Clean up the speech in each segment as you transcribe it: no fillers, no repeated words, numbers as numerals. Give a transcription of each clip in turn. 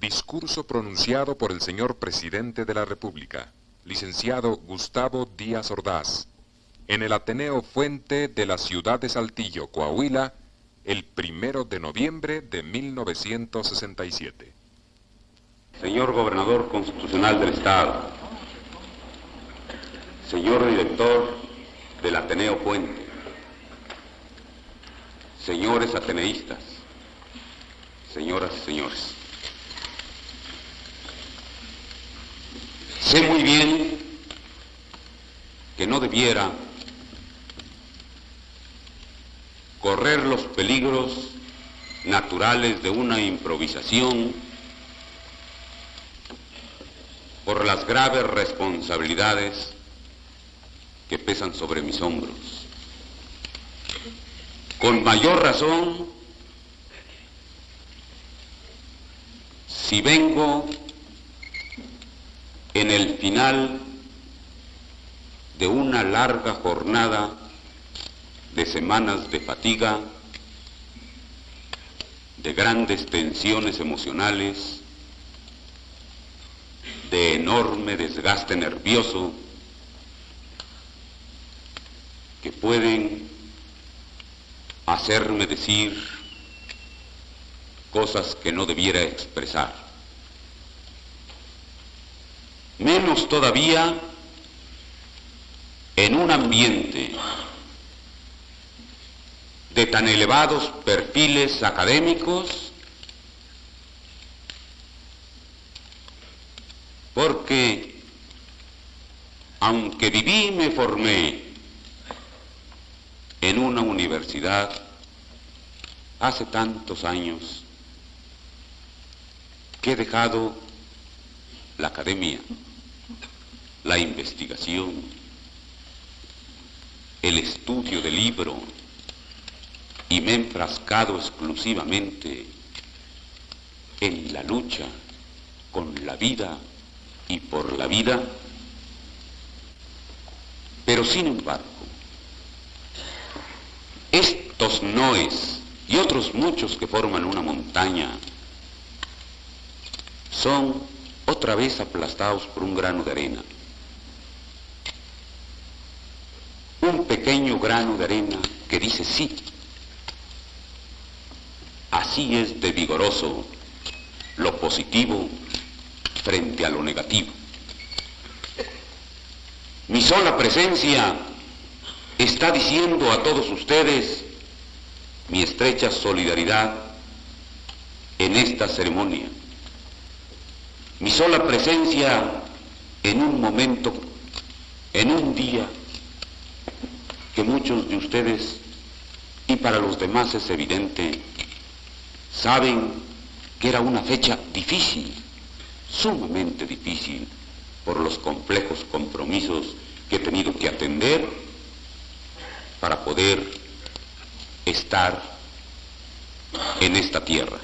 Discurso pronunciado por el señor Presidente de la República, licenciado Gustavo Díaz Ordaz, en el Ateneo Fuente de la ciudad de Saltillo, Coahuila, el 1 de noviembre de 1967. Señor Gobernador Constitucional del Estado, señor Director del Ateneo Fuente, señores ateneístas, señoras y señores. Sé muy bien que no debiera correr los peligros naturales de una improvisación por las graves responsabilidades que pesan sobre mis hombros. Con mayor razón, si vengo en el final de una larga jornada de semanas de fatiga, de grandes tensiones emocionales, de enorme desgaste nervioso, que pueden hacerme decir cosas que no debiera expresar. Menos todavía en un ambiente de tan elevados perfiles académicos, porque aunque viví y me formé en una universidad hace tantos años, que he dejado la academia, la investigación, el estudio del libro, y me he enfrascado exclusivamente en la lucha con la vida y por la vida. Pero sin embargo, estos noes y otros muchos que forman una montaña son otra vez aplastados por un grano de arena. Un pequeño grano de arena que dice sí. Así es de vigoroso lo positivo frente a lo negativo. Mi sola presencia está diciendo a todos ustedes mi estrecha solidaridad en esta ceremonia. Mi sola presencia en un momento, en un día, que muchos de ustedes, y para los demás es evidente, saben que era una fecha difícil, sumamente difícil, por los complejos compromisos que he tenido que atender para poder estar en esta tierra.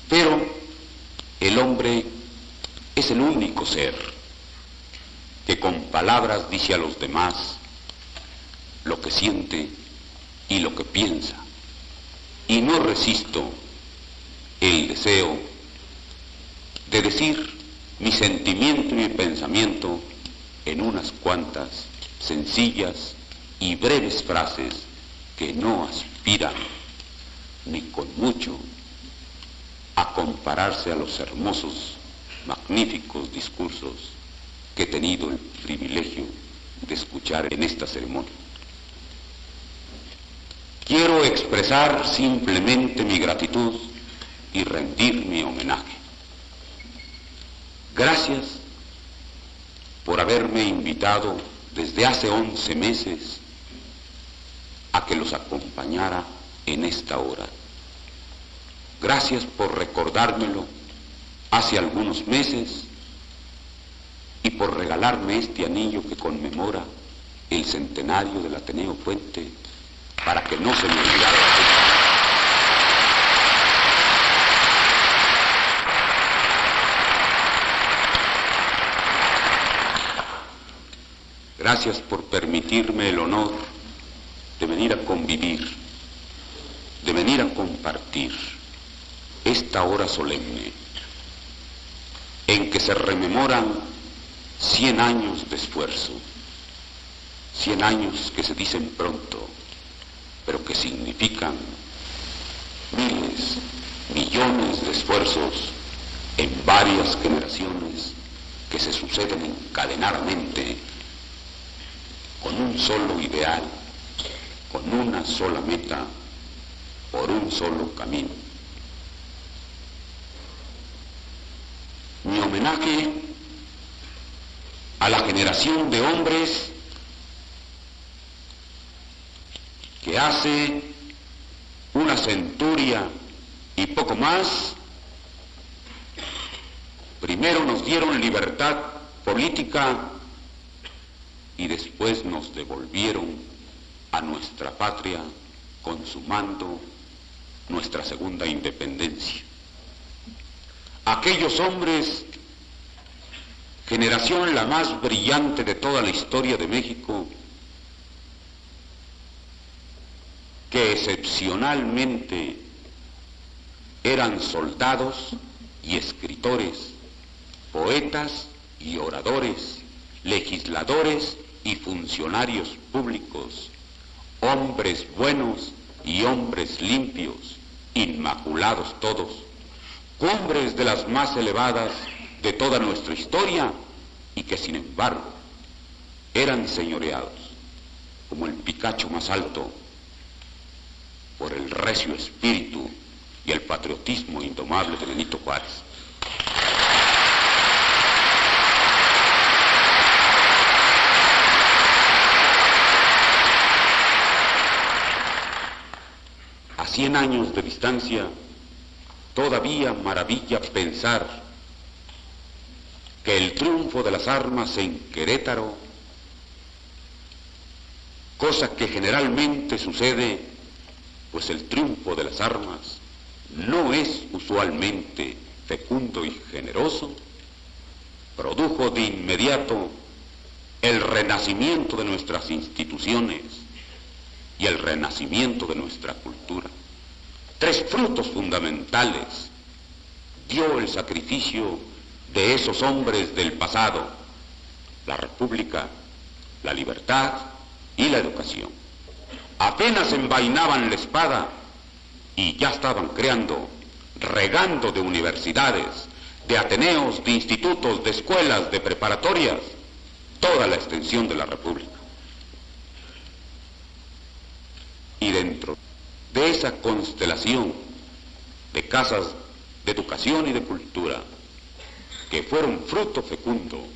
Pero el hombre es el único ser que con palabras dice a los demás lo que siente y lo que piensa. Y no resisto el deseo de decir mi sentimiento y mi pensamiento en unas cuantas sencillas y breves frases que no aspiran ni con mucho a compararse a los hermosos, magníficos discursos que he tenido el privilegio de escuchar en esta ceremonia. Quiero expresar simplemente mi gratitud y rendir mi homenaje. Gracias por haberme invitado desde hace 11 meses a que los acompañara en esta hora. Gracias por recordármelo hace algunos meses y por regalarme este anillo que conmemora el centenario del Ateneo Fuente para que no se me olvidara. Gracias por permitirme el honor de venir a convivir, de venir a compartir esta hora solemne en que se rememoran 100 años de esfuerzo, 100 años que se dicen pronto, pero que significan miles, millones de esfuerzos en varias generaciones que se suceden encadenadamente con un solo ideal, con una sola meta, por un solo camino. Mi homenaje a la generación de hombres que hace una centuria y poco más, primero nos dieron libertad política y después nos devolvieron a nuestra patria consumando nuestra segunda independencia. Aquellos hombres, generación la más brillante de toda la historia de México, que excepcionalmente eran soldados y escritores, poetas y oradores, legisladores y funcionarios públicos, hombres buenos y hombres limpios, inmaculados todos, cumbres de las más elevadas de toda nuestra historia y que sin embargo eran señoreados, como el picacho más alto, por el recio espíritu y el patriotismo indomable de Benito Juárez. A 100 años de distancia, todavía maravilla pensar que el triunfo de las armas en Querétaro, cosa que generalmente sucede, pues el triunfo de las armas no es usualmente fecundo y generoso, produjo de inmediato el renacimiento de nuestras instituciones y el renacimiento de nuestra cultura. 3 frutos fundamentales dio el sacrificio de esos hombres del pasado: la república, la libertad y la educación. Apenas envainaban la espada y ya estaban creando, regando de universidades, de ateneos, de institutos, de escuelas, de preparatorias, toda la extensión de la república. Y dentro de esa constelación de casas de educación y de cultura que fueron fruto fecundo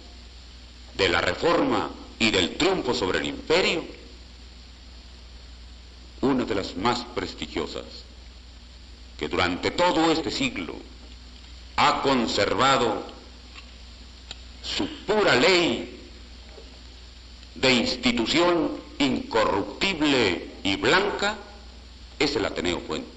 de la reforma y del triunfo sobre el imperio, una de las más prestigiosas, que durante todo este siglo ha conservado su pura ley de institución incorruptible y blanca, es el Ateneo Fuente.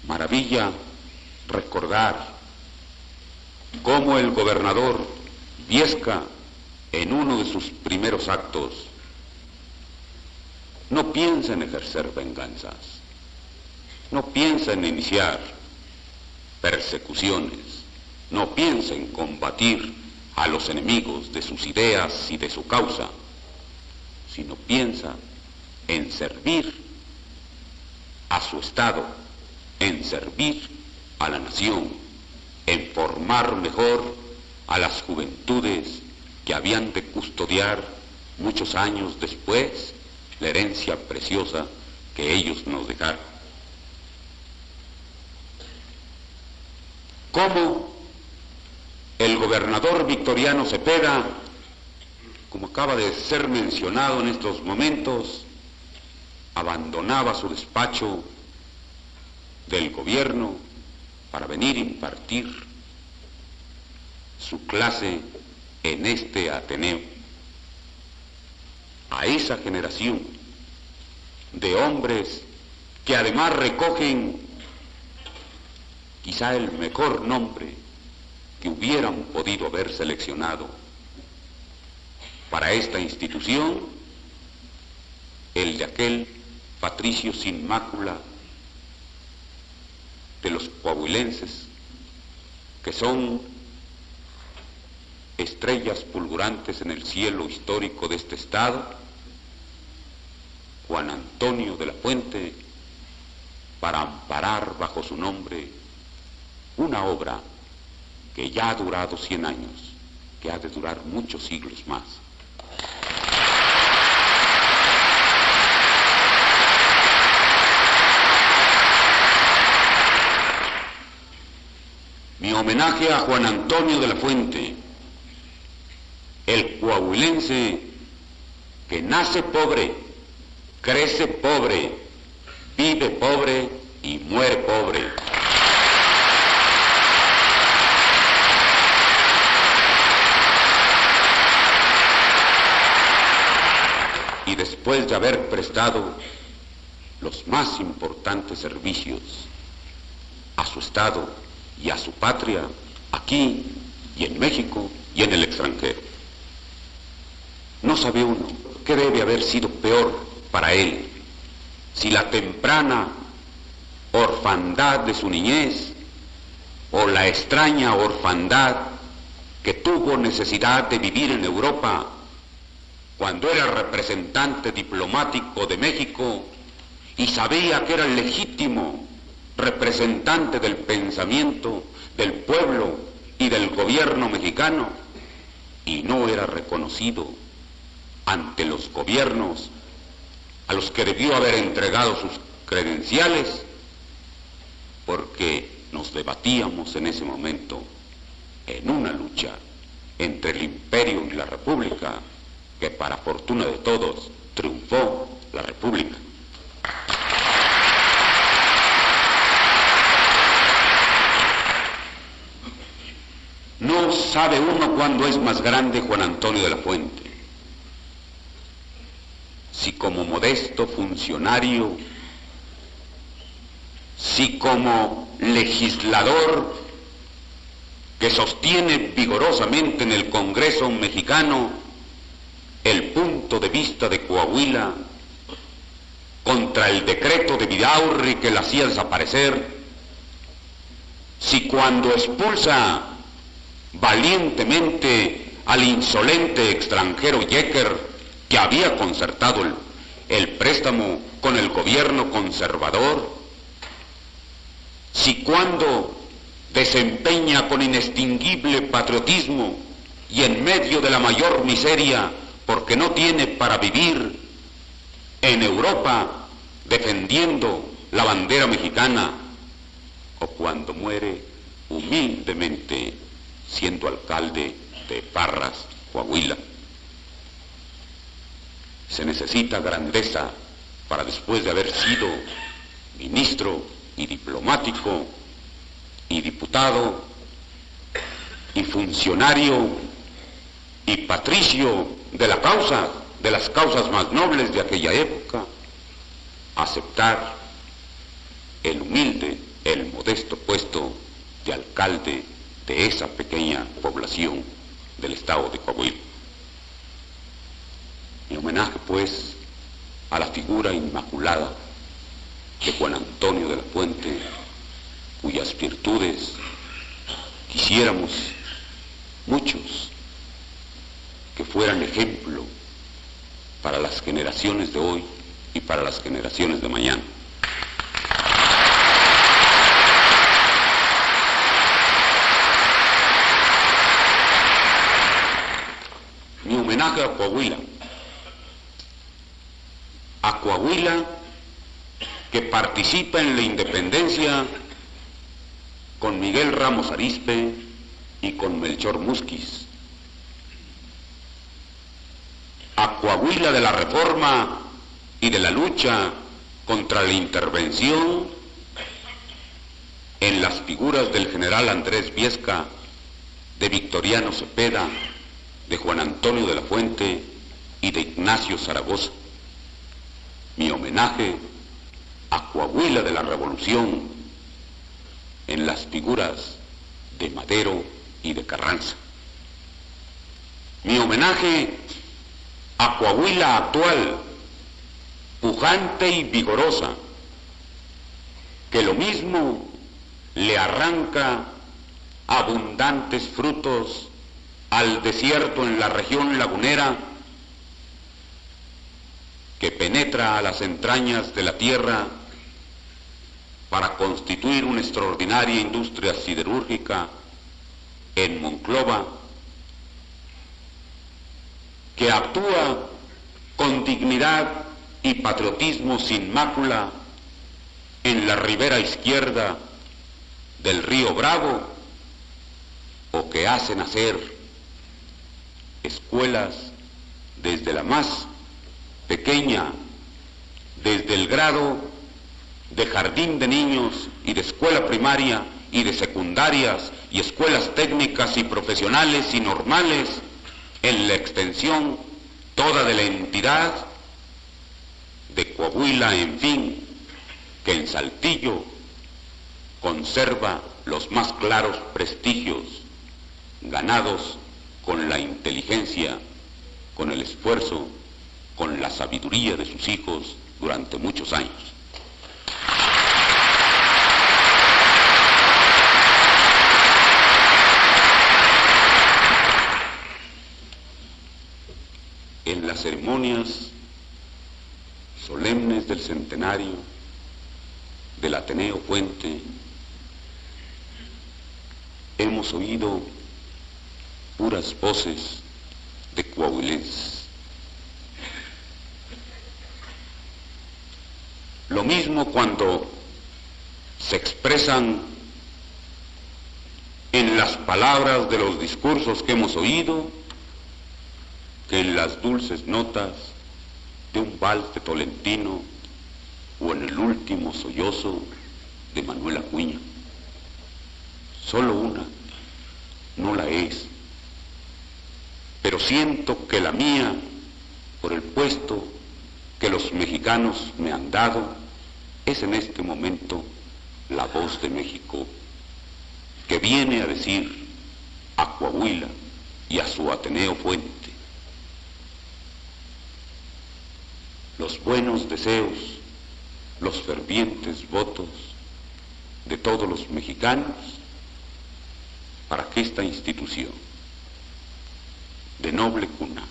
Maravilla recordar cómo el gobernador Viesca, en uno de sus primeros actos, no piensa en ejercer venganzas, no piensa en iniciar persecuciones, no piensa en combatir a los enemigos de sus ideas y de su causa, sino piensa en servir a su Estado, en servir a la nación, en formar mejor a las juventudes que habían de custodiar muchos años después la herencia preciosa que ellos nos dejaron. Cómo el gobernador Victoriano Cepeda, como acaba de ser mencionado en estos momentos, abandonaba su despacho del gobierno para venir a impartir su clase en este Ateneo. A esa generación de hombres que además recogen quizá el mejor nombre que hubieran podido haber seleccionado para esta institución el de aquel patricio sin mácula de los coahuilenses, que son estrellas fulgurantes en el cielo histórico de este estado, Juan Antonio de la Fuente, para amparar bajo su nombre una obra que ya ha durado 100 años, que ha de durar muchos siglos más. Mi homenaje a Juan Antonio de la Fuente, el coahuilense que nace pobre, crece pobre, vive pobre y muere pobre. Y después de haber prestado los más importantes servicios a su estado y a su patria, aquí y en México y en el extranjero. No sabe uno qué debe haber sido peor para él, si la temprana orfandad de su niñez o la extraña orfandad que tuvo necesidad de vivir en Europa cuando era representante diplomático de México y sabía que era el legítimo representante del pensamiento del pueblo y del gobierno mexicano, y no era reconocido ante los gobiernos a los que debió haber entregado sus credenciales, porque nos debatíamos en ese momento en una lucha entre el imperio y la república, que para fortuna de todos triunfó la república. No sabe uno cuándo es más grande Juan Antonio de la Fuente, si como modesto funcionario, si como legislador que sostiene vigorosamente en el Congreso mexicano el punto de vista de Coahuila contra el decreto de Vidaurri que la hacía desaparecer, si cuando expulsa valientemente al insolente extranjero Yecker, que había concertado el préstamo con el gobierno conservador, si cuando desempeña con inextinguible patriotismo y en medio de la mayor miseria, porque no tiene para vivir, en Europa defendiendo la bandera mexicana, o cuando muere humildemente siendo alcalde de Parras, Coahuila. Se necesita grandeza para, después de haber sido ministro y diplomático y diputado y funcionario y patricio de la causa, de las causas más nobles de aquella época, aceptar el humilde, el modesto puesto de alcalde de esa pequeña población del estado de Coahuila. Mi homenaje, pues, a la figura inmaculada de Juan Antonio de la Fuente, cuyas virtudes quisiéramos muchos que fueran ejemplo para las generaciones de hoy y para las generaciones de mañana. Mi homenaje a Coahuila que participa en la independencia con Miguel Ramos Arizpe y con Melchor Musquiz, a Coahuila de la Reforma y de la lucha contra la intervención en las figuras del general Andrés Viesca, de Victoriano Cepeda, de Juan Antonio de la Fuente y de Ignacio Zaragoza. Mi homenaje a Coahuila de la Revolución en las figuras de Madero y de Carranza. Mi homenaje a Coahuila actual, pujante y vigorosa, que lo mismo le arranca abundantes frutos al desierto en la región lagunera, que penetra a las entrañas de la tierra para constituir una extraordinaria industria siderúrgica en Monclova, que actúa con dignidad y patriotismo sin mácula en la ribera izquierda del río Bravo, o que hace nacer escuelas desde la más pequeña, desde el grado de jardín de niños y de escuela primaria y de secundarias y escuelas técnicas y profesionales y normales, en la extensión toda de la entidad de Coahuila, en fin, que en Saltillo conserva los más claros prestigios ganados con la inteligencia, con el esfuerzo, con la sabiduría de sus hijos durante muchos años. En las ceremonias solemnes del centenario del Ateneo Fuente hemos oído puras voces de coahuilenses. Lo mismo cuando se expresan en las palabras de los discursos que hemos oído, que en las dulces notas de un vals de Tolentino o en el último sollozo de Manuel Acuña. Solo una no la es, pero siento que la mía, por el puesto que los mexicanos me han dado, es en este momento la voz de México, que viene a decir a Coahuila y a su Ateneo Fuente: los buenos deseos, los fervientes votos de todos los mexicanos para que esta institución de noble cuna,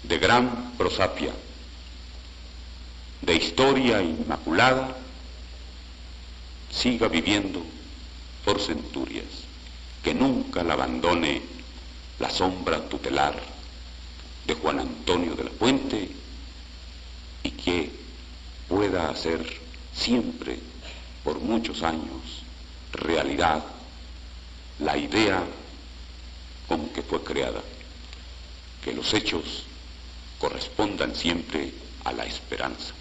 de gran prosapia, de historia inmaculada, siga viviendo por centurias, que nunca la abandone la sombra tutelar de Juan Antonio de la Puente, y que pueda hacer siempre, por muchos años, realidad la idea con que fue creada, que los hechos correspondan siempre a la esperanza.